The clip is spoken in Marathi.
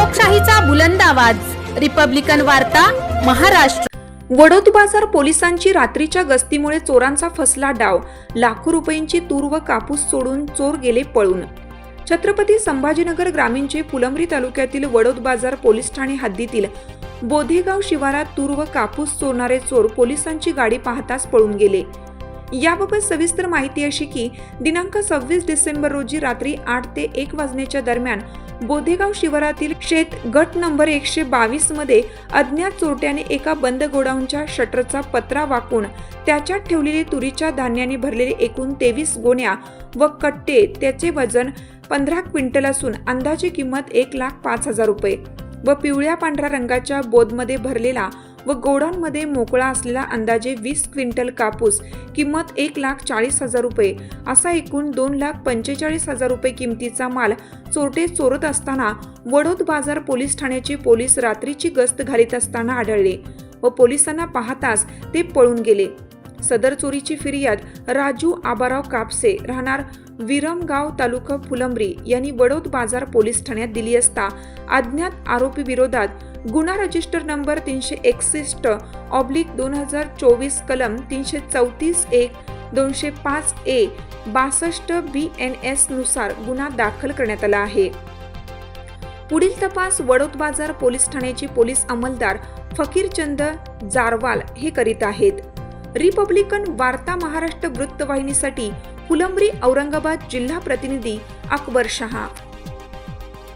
लोकशाहीचा बुलंद आवाज, रिपब्लिकन वार्ता, महाराष्ट्र। वडोद बाजार पोलिसांची रात्रीच्या गस्तीमुळे चोरांचा फसला डाव, लाखो रुपयांची तूर व कापूस सोडून चोर गेले पळून। छत्रपती संभाजीनगर ग्रामीणचे फुलंब्री तालुक्यातील वडोद बाजार पोलीस ठाणे हद्दीतील बोधेगाव शिवारात तूर व कापूस चोरणारे चोर पोलिसांची गाडी पाहताच पळून गेले। याबाबत सविस्तर माहिती अशी की दिनांक 26 डिसेंबर रोजी रात्री 8 ते 1 वाजण्याच्या दरम्यान बोधेगाव शिवारातील शेत गट नंबर 122 मध्ये अज्ञात चोरट्याने एका बंद गोडाऊनच्या शटरचा पत्रा वाकून त्याच्यात ठेवलेले तुरीच्या धान्याने भरलेले एकूण 23 गोण्या व कट्टे, त्याचे वजन 15 क्विंटल असून अंदाजे किंमत 1,05,000 रुपये व पिवळ्या पांढऱ्या रंगाच्या बोधमध्ये भरलेला व गोडाऊनमध्ये मोकळा असलेला अंदाजे 20 क्विंटल कापूस किंमत 1,40,000 रुपये असा एकूण 2,45,000 रुपये किमतीचा माल चोरटे चोरत असताना वडोद बाजार पोलीस ठाण्याचे पोलीस रात्रीची गस्त घालीत असताना आढळले व पोलिसांना पाहताच ते पळून गेले। सदर चोरीची फिर्याद राजू आबाराव कापसे राहणार विरमगाव तालुका फुलंब्री यांनी वडोद बाजार पोलीस ठाण्यात दिली असता अज्ञात आरोपी विरोधात गुन्हा रजिस्टर नंबर 361/2024 कलम 334-1-205A 62 BNS नुसार गुन्हा दाखल करण्यात आला आहे। पुढील तपास वडोद बाजार पोलीस ठाण्याचे पोलीस अंमलदार फकीरचंद जारवाल हे करीत आहेत। रिपब्लिकन वार्ता महाराष्ट्र वृत्तवाहिनीसाठी फुलंब्री औरंगाबाद जिल्हा प्रतिनिधी अकबर शहा।